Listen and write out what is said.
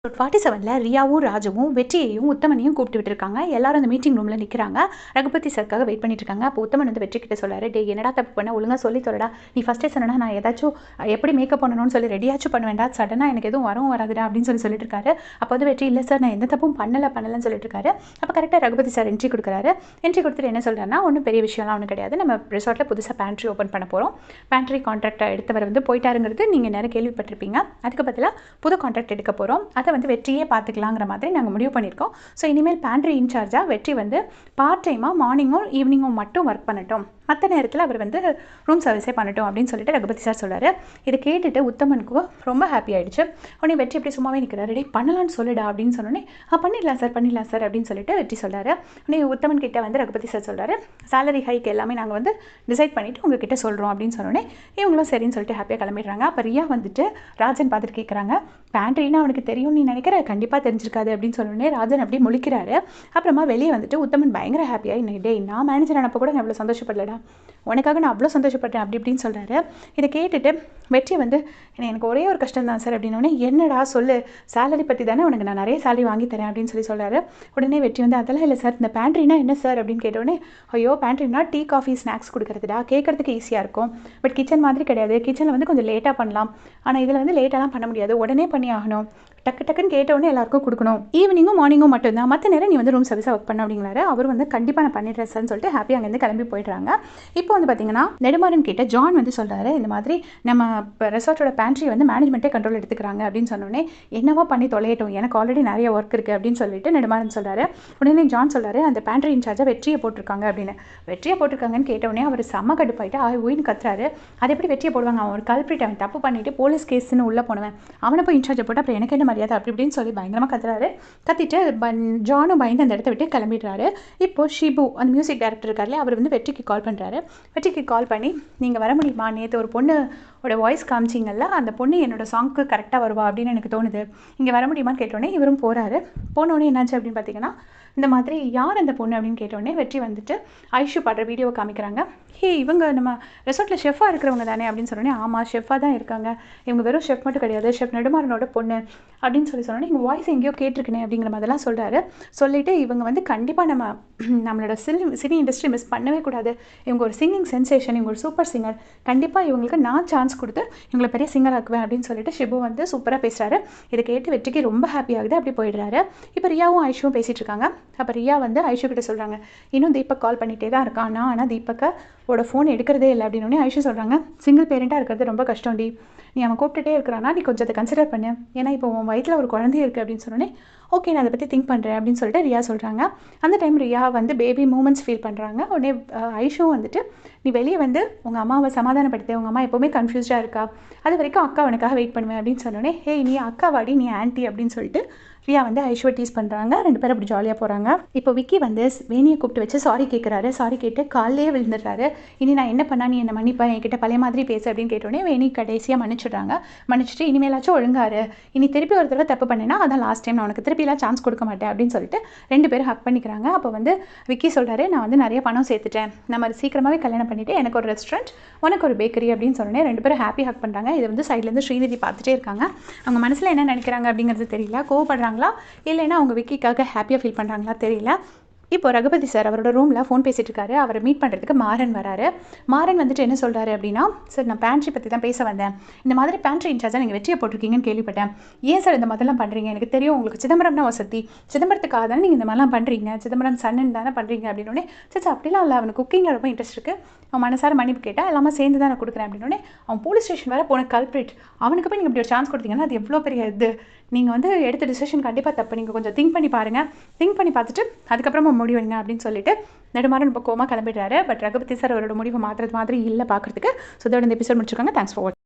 47ல ரியாவும் ராஜுவும் வெற்றியையும் உத்தமனையும் கூப்பிட்டு விட்டுருக்காங்க. எல்லாரும் அந்த மீட்டிங் ரூமில் நிற்கிறாங்க. ரகுபதி சார்க்காக வெயிட் பண்ணிட்டு இருக்காங்க. அப்போ உத்தமன் வந்து வெற்றி கிட்ட சொல்றாரு, டே என்னடா தப்பு பண்ண, ஒழுங்காக சொல்லி தரடா. நீ ஃபஸ்ட்டே சொன்னா நான் ஏதாச்சும் எப்படி மேக்கப் பண்ணணும்னு சொல்லி ரெடியாச்சும் பண்ண வேண்டாம், சடனாக எனக்கு எதுவும் வரவும் வராதுடா அப்படின்னு சொல்லிட்டு இருக்காரு. அப்போ வந்து வெற்றி இல்லை சார் நான் எந்த தப்பும் பண்ணலன்னு சொல்லிட்டு இருக்காரு. அப்போ கரெக்டாக ரகுபதி சார் என்ட்ரி கொடுக்குறாரு. என்ட்ரி கொடுத்துட்டு என்ன சொல்கிறாருன்னா, ஒன்றும் பெரிய விஷயம்லாம் ஒன்றும் கிடையாது, நம்ம ரிசார்ட்டில் புதுசாக பேண்ட்ரி ஓப்பன் பண்ண போகிறோம். பேண்ட்ரி கான்ட்ராக்ட் எடுத்தவர் வந்து போயிட்டாருங்கிறது நீங்கள் நேரம் கேள்விப்பட்டிருப்பீங்க. அதுக்கு பதிலாக புது கான்ட்ராக்ட் எடுக்க போகிறோம். அதை வந்து வெற்றியே பார்த்துக்கலாங்கிற மாதிரி நாங்கள் முடிவு பண்ணியிருக்கோம். ஸோ இனிமேல் பேண்ட்ரி இன்சார்ஜாக வெற்றி வந்து பார்ட் டைமாக மார்னிங்கும் ஈவினிங்கும் மட்டும் ஒர்க் பண்ணட்டும், மற்ற நேரத்தில் அவர் வந்து ரூம் சர்வீஸே பண்ணட்டும் அப்படின்னு சொல்லிட்டு ரகுபதி சார் சொல்கிறாரு. இதை கேட்டுட்டு உத்தமனுக்கு ரொம்ப ஹாப்பி ஆகிடுச்சு. உடனே வெற்றி எப்படி சும்மாவே நிற்கிறாரு, டே பண்ணலான்னு சொல்லிடா அப்படின்னு சொன்னோன்னே பண்ணிடலாம் சார் அப்படின்னு சொல்லிட்டு வெற்றி சொல்கிறாரு. உடனே உத்தமன் கிட்ட வந்து ரகுபதி சார் சொல்கிறாரு, சேலரி ஹைக் எல்லாமே நாங்கள் வந்து டிசைட் பண்ணிவிட்டு உங்ககிட்ட சொல்கிறோம் அப்படின்னு சொன்னோன்னே இவங்களும் சரின்னு சொல்லிட்டு ஹாப்பியாக கிளம்பிடுறாங்க. அப்போ ரியா வந்துட்டு ராஜன் பார்த்துட்டு கேட்குறாங்க, பேண்ட்ரின்னா அவனுக்கு தெரியும் நீ நினைக்கிற, கண்டிப்பாக தெரிஞ்சிருக்காது அப்படின்னு சொன்னோன்னே ராஜன் அப்படியே முழிக்கிறாரு. அப்புறமா வெளியே வந்துட்டு உத்தமன் பயங்கர ஹாப்பியாக, டே நான் மேனேஜர் ஆனப்போ கூட நான் அவ்வளோ சந்தோஷப்படலடா, உனக்காக நான் அவ்வளோ சந்தோஷப்பட்டேன் அப்படி இப்படின்னு சொல்கிறாரு. இதை கேட்டுட்டு வெற்றி வந்து எனக்கு ஒரே ஒரு கஷ்டம் தான் சார் அப்படின்னோடனே, என்னடா சொல்லு, சேலரி பற்றி தானே, உனக்கு நான் நிறைய சேலரி வாங்கி தரேன் அப்படின்னு சொல்கிறாரு. உடனே வெற்றி வந்து அதெல்லாம் இல்லை சார், இந்த பேண்ட்ரினா என்ன சார் அப்படின்னு கேட்டோடனே, ஐயோ பேண்ட்ரினா டீ காஃபி ஸ்நாக்ஸ் கொடுக்குறதுடா, கேட்குறதுக்கு ஈஸியாக இருக்கும், பட் கிச்சன் மாதிரி கிடையாது, கிச்சனில் வந்து கொஞ்சம் லேட்டாக பண்ணலாம், ஆனால் இதில் வந்து லேட்டாலாம் பண்ண முடியாது, உடனே பண்ணி ஆகணும், டக்குன்னு கேட்டவுடனே எல்லாருக்கும் கொடுக்கணும், ஈவினிங்கும் மார்னிங்கும் மட்டும்தான், மற்ற நேரம் நீ வந்து ரூம் சர்வீஸாக ஒர்க் பண்ண அப்படிங்கிறாரு. அவர் வந்து கண்டிப்பாக நான் பண்ணிடுறேன் சார்னு சொல்லிட்டு ஹாப்பி அங்கேருந்து கிளம்பி போயிடுறாங்க. இப்போ வந்து பார்த்தீங்கன்னா நெடுமாறன் கிட்ட ஜான் வந்து சொல்கிறாரு, இந்த மாதிரி நம்ம ரெசார்ட்டோட பேண்ட்ரி வந்து மேனேஜ்மெண்ட்டே கண்ட்ரோல் எடுத்துக்கிறாங்க அப்படின்னு சொன்னோன்னே, என்னவோ பண்ணி தொலையட்டும், எனக்கு ஆல்ரெடி நிறைய ஒர்க் இருக்குது அப்படின்னு சொல்லிட்டு நெடுமாறன் சொல்கிறாரு. உடனே ஜான் சொல்கிறாரு, அந்த பேண்ட்ரி இன்சார்ஜாக வெற்றியை போட்டிருக்காங்க அப்படின்னு. வெற்றியை போட்டிருக்காங்கன்னு கேட்டவுடனே அவர் செம்ம கடுப்பாயிட்டு ஊயின்னு கத்துறாரு. அதை எப்படி வெற்றியை போடுவாங்க, அவன் ஒரு கல்பிரிட், அவன் தப்பு பண்ணிட்டு போலீஸ் கேஸ்ன்னு உள்ளே போனவன், அவனை போய் இன்சார்ஜை போட்டு அப்புறம் எனக்கு என்ன மரியாதை அப்படி இப்படின்னு சொல்லி பயங்கரமாக கத்துறாரு. கத்திட்டு ஜானும் பயந்து அந்த இடத்த விட்டு கிளம்பிடுறாரு. இப்போ ஷிபு அந்த மியூசிக் டைரக்டர் இருக்கார்ல, அவர் வந்து வெற்றிக்கு கால் பண்ணுறாரு. வெற்றிக்கு கால் பண்ணி, நீங்கள் வர முடியுமா, நேற்று ஒரு பொண்ணோட வாய்ஸ் காமிச்சிங்கல்ல, அந்த பொண்ணு என்னோட சாங்க்கு கரெக்டாக வருவா அப்படின்னு எனக்கு தோணுது, இங்கே வர முடியுமான்னு கேட்டோடனே இவரும் போகிறாரு. போனோடனே என்னாச்சு அப்படின்னு பார்த்தீங்கன்னா, இந்த மாதிரி யார் அந்த பொண்ணு அப்படின்னு கேட்டோடனே வெற்றி வந்துட்டு ஐஷு பாடுற வீடியோவை காமிக்கிறாங்க. இவங்க நம்ம ரெசார்ட்டில் ஷெஃபாக இருக்கிறவங்க தானே அப்படின்னு சொன்னோன்னே, ஆமாம் ஷெஃபாக தான் இருக்காங்க, இவங்க வெறும் ஷெஃப் மட்டும் கிடையாது, ஷெஃப் நெடுமாறனோட பொண்ணு அப்படின்னு சொன்னோன்னே, இவங்க வாய்ஸ் எங்கேயோ கேட்டிருக்கேனே அப்படிங்கிற மாதிரிலாம் சொல்கிறாரு. சொல்லிவிட்டு இவங்க வந்து கண்டிப்பாக நம்மளோட சினி இண்டஸ்ட்ரி மிஸ் பண்ணவே கூடாது, இவங்க ஒரு சிங்கிங் சென்சேஷன், இவங்க ஒரு சூப்பர் சிங்கர், கண்டிப்பாக இவங்களுக்கு நான் சான்ஸ் கொடுத்து இவங்களை பெரிய சிங்கர் ஆக்குவேன் அப்படின்னு சொல்லிட்டு ஷிபு வந்து சூப்பராக பேசுகிறாரு. இதை கேட்டு வெற்றிக்கு ரொம்ப ஹாப்பி ஆகுது. அப்படி போயிடுறாரு. இப்போ ரியாவும் ஐஷுவும் பேசிகிட்டு இருக்காங்க. அப்போ ரியா வந்து ஐஷு கிட்ட சொல்கிறாங்க, இன்னும் தீபக் கால் பண்ணிகிட்டே தான் இருக்கான், ஆனால் தீபக்கோட ஃபோன் எடுக்கிறதே இல்லை அப்படின்னோடனே ஐஷு சொல்கிறாங்க, சிங்கிள் பேரண்ட்டாக இருக்கிறது ரொம்ப கஷ்டம்டி, நீ அவன் கூப்பிட்டுட்டே இருக்கிறானா, நீ கொஞ்சம் அதை கன்சிடர் பண்ணு, ஏன்னா இப்போ உன் வயிற்றில் ஒரு குழந்தைய இருக்குது அப்படின்னு சொன்னோன்னே, ஓகே நான் அதை பற்றி திங்க் பண்ணுறேன் அப்படின்னு சொல்லிட்டு ரியா சொல்கிறாங்க. அந்த டைம் ரியா வந்து பேபி மூமெண்ட்ஸ் ஃபீல் பண்ணுறாங்க. உடனே ஐஷுவும் வந்துட்டு, நீ வெளியே வந்து உங்கள் அம்மாவை சமாதானப்படுத்த, உங்கள் அம்மா எப்போவுமே கன்ஃபியூஸ்டாக இருக்கா, அது வரைக்கும் அக்கா உனக்காக வெயிட் பண்ணுவேன் அப்படின்னு சொன்னோன்னே, நீ அக்கா வாடி, நீ ஆன்ட்டி அப்படின்னு சொல்லிட்டு ரியா வந்து ஐஷுவை டீஸ் பண்ணுறாங்க. ரெண்டு பேரும் அப்படி ஜாலியாக போகிறாங்க. இப்போ விக்கி வந்து வேணியை கூப்பிட்டு வச்சு சாரி கேட்குறாரு. சாரி கேட்டு காலையே விழுந்துடுறாரு. இனி நான் என்ன பண்ணா நீ என்ன மன்னிப்பா, என்கிட்ட பழைய மாதிரி பேசு அப்படின்னு கேட்டோடனே வேணி கடைசியாக மன்னிச்சிடுறாங்க. மன்னிச்சுட்டு இனிமேலாச்சும் ஒழுங்காரு, இனி திருப்பி ஒரு தடவை தப்பு பண்ணேன்னா அதான் லாஸ்ட் டைம், நான் உனக்கு திருப்பிலாம் சான்ஸ் கொடுக்க மாட்டேன் அப்படின்னு சொல்லிட்டு ரெண்டு பேரும் ஹக் பண்ணிக்கிறாங்க. அப்போ வந்து விக்கி சொல்கிறாரு, நான் வந்து நிறைய பணம் சேர்த்துட்டேன், நம்ம சீக்கிரமாகவே கல்யாணம் பண்ணிவிட்டு எனக்கு ஒரு ரெஸ்டாரண்ட் உனக்கு ஒரு பேக்கரி அப்படின்னு சொன்னோன்னே ரெண்டு பேரும் ஹாப்பி ஹக் பண்ணுறாங்க. இது வந்து சைட்லேருந்து ஸ்ரீநிதி பார்த்துட்டே இருக்காங்க. அவங்க மனசில் என்ன நினைக்கிறாங்க அப்படிங்கிறது தெரியல, கோவப்படுறாங்க இல்லைன்னா அவங்க விக்கிக்காக ஹாப்பியாக ஃபீல் பண்ணுறாங்களா தெரியல. இப்போ ரகுபதி சார் அவரோட ரூமில் ஃபோன் பேசிகிட்டு இருக்காரு. அவரை மீட் பண்ணுறதுக்கு மாறன் வராரு. மாறன் வந்துட்டு என்ன சொல்கிறாரு அப்படின்னா, சார் நான் பேண்ட்ரி பற்றி தான் பேச வந்தேன், இந்த மாதிரி பேண்ட்ரி இன்சார்ஜாக நீங்கள் வெற்றியை போட்டிருக்கீங்கன்னு கேள்விப்பட்டேன், ஏன் சார் இந்த மாதிரிலாம் பண்ணுறீங்க, எனக்கு தெரியும் உங்களுக்கு சிதம்பரம்னா வசதி, சிதம்பரத்துக்காக தானே நீங்கள் இந்த மாதிரிலாம் பண்ணுறீங்க, சிதம்பரம் சன்னு தானே பண்ணுறீங்க அப்படின்னோடனே, சார் அப்படிலாம் இல்லை, அவனுக்கு குக்கிங்கில் ரொம்ப இன்ட்ரெஸ்ட் இருக்குது, அவன் மனசார மன்னிப்பு கேட்டால் எல்லாமே சேர்ந்து தான் நான் கொடுக்குறேன் அப்படின்னோடனே, அவன் போலீஸ் ஸ்டேஷன் வேறு போன கல்பிரிட், அவனுக்கு போய் நீங்கள் இப்படி ஒரு சான்ஸ் கொடுத்தீங்கன்னா அது எவ்வளோ பெரிய இது, நீங்கள் வந்து எடுத்த டிசிஷன் கண்டிப்பாக தப்பு, நீங்கள் கொஞ்சம் திங்க் பண்ணி பாருங்கள், திங்க் பண்ணி பார்த்துட்டு அதுக்கப்புறமா முடிவுங்க அப்படின்னு சொல்லிட்டு நெடுமாறன் பக்கமாக கிளம்பிடுறாரு. பட் ரகுபதி சார் அவரோட முடிவை மாற்றுறது மாதிரி இல்லை பார்க்குறதுக்கு. ஸோ இதோட இந்த எபிசோட் முடிச்சிருக்காங்க. தேங்க்ஸ் ஃபார் வாட்சிங்.